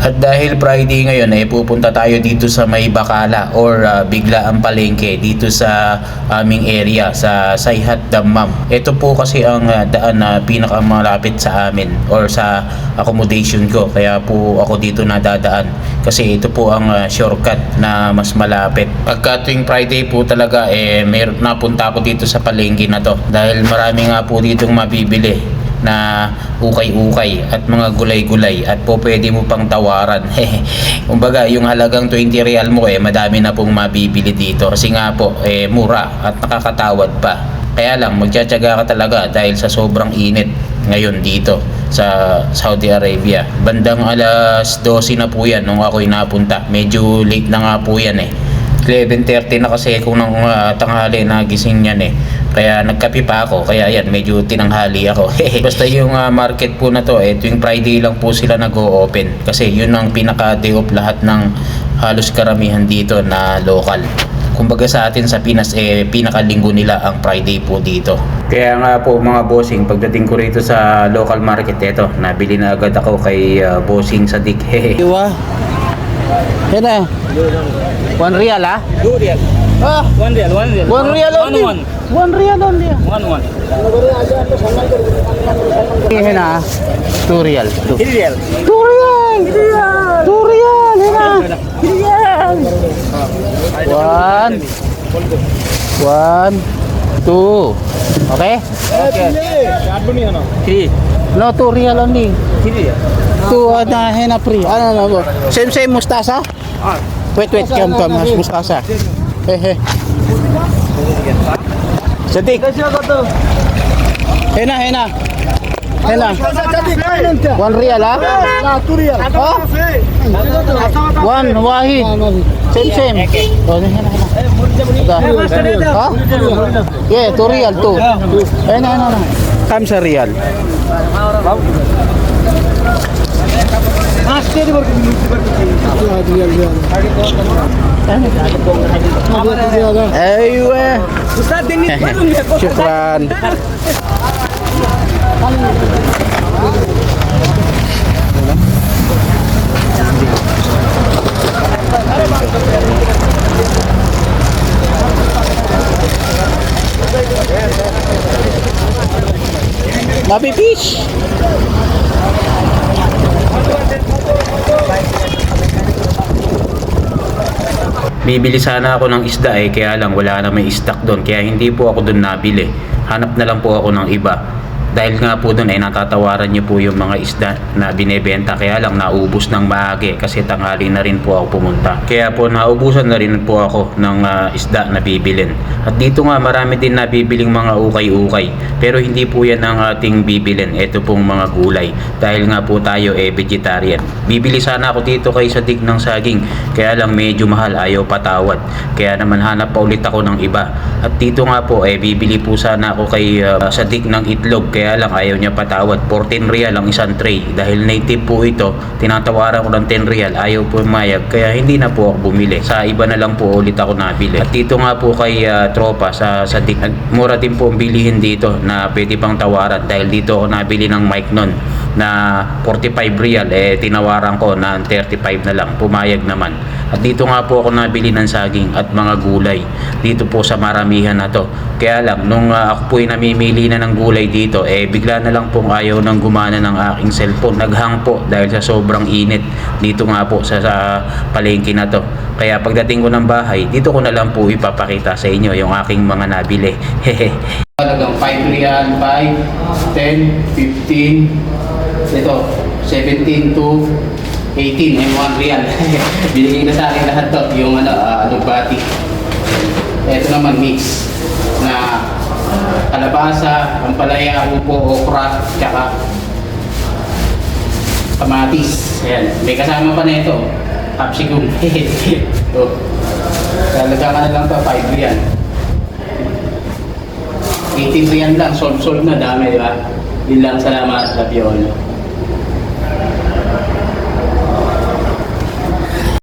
At dahil Friday ngayon ay pupunta tayo dito sa may Bacala or bigla ang palengke dito sa aming area sa Sayhat Dammam. Ito po kasi ang daan na pinakamalapit sa amin or sa accommodation ko, kaya po ako dito nadadaan kasi ito po ang shortcut na mas malapit. Pagka tuwing Friday po talaga napunta ako dito sa palengke na to dahil marami nga po ditong mabibili na ukay-ukay at mga gulay-gulay at po pwede mo pang tawaran. Kumbaga yung halagang 20 real mo madami na pong mabibili dito kasi nga po mura at nakakatawad pa. Kaya lang magtsatsaga ka talaga dahil sa sobrang init ngayon dito sa Saudi Arabia. Bandang alas 12 na po yan nung ako'y napunta. Medyo late na nga po yan 11:30 na kasi kung nang tanghali na gising yan kaya nagkape pa ako, kaya yan medyo tinanghali ako. Basta yung market po na to tuwing Friday lang po sila nag-o-open kasi yun ang pinaka day off lahat ng halos karamihan dito na local. Kumbaga sa atin sa Pinas pinakalinggo nila ang Friday po dito. Kaya nga po mga bossing, pagdating ko rito sa local market nabili na agad ako kay bossing Sadik. Diba? Yan na. 1 real 2 real. 1 real. 1 real only. 1 real only. 1. Yan na. 2 real. 3 real. 2 real. 2 real. Yan na. 3 real. 1 2. Okay? Okay. 3. No, 2 real only. 3 real. 2 na hena free. Ano. Same mustasa? Wait, come mustasa. Sadik. Hena. 1 real 2 real. Oh? 1 wahid. Same. Oh, hena. Ha? Yeah, 2 real 2. Hena. Kam sa real. Aywa. Syukran. Baby fish. Bibili sana ako ng isda kaya lang wala na may stock doon kaya hindi po ako doon nabili. Hanap na lang po ako ng iba. Dahil nga po doon natatawaran niyo po yung mga isda na binebenta, kaya lang naubos ng maagi kasi tanghali na rin po ako pumunta. Kaya po naubusan na rin po ako ng isda na bibilin. At dito nga marami din nabibiling mga ukay-ukay, pero hindi po yan ang ating bibilin. Ito pong mga gulay dahil nga po tayo vegetarian. Bibili sana ako dito kay Sadik ng saging, kaya lang medyo mahal, ayaw patawad. Kaya naman hanap pa ulit ako ng iba. At dito nga po bibili po sana ako kay Sadik ng itlog, kaya lang ayaw niya patawad. 14 real ang isang tray. Dahil native po ito, tinatawaran ko ng 10 real, ayaw po mayag, kaya hindi na po ako bumili. Sa iba na lang po ulit ako nabili. At dito nga po kay tropa sa Sadik, mura din po ang bilihin dito na pwede pang tawaran dahil dito ako nabili ng mic nun na 45 real, tinawaran ko na 35 na lang, pumayag naman. At dito nga po ako nabili ng saging at mga gulay dito po sa maramihan na to. Kaya lang nung ako po namimili na ng gulay dito bigla na lang pong ayaw nang gumana ng aking cellphone, naghang po dahil sa sobrang init dito nga po sa palengke na to. Kaya pagdating ko ng bahay, dito ko na lang po ipapakita sa inyo yung aking mga nabili. Talagang 5 real, 5, 10, 15, ito 17 to 18 and 1 real. Binigay na sa akin lahat to, yung alugbati. Ito naman mix na kalabasa, ampalaya, upo, okra, tsaka kamatis. Ayan, may kasama pa na ito, capsicum. So, talaga ka na lang to, 5 real. 18 real lang, solve na, dami, di ba? Din lang, salamat, love you all.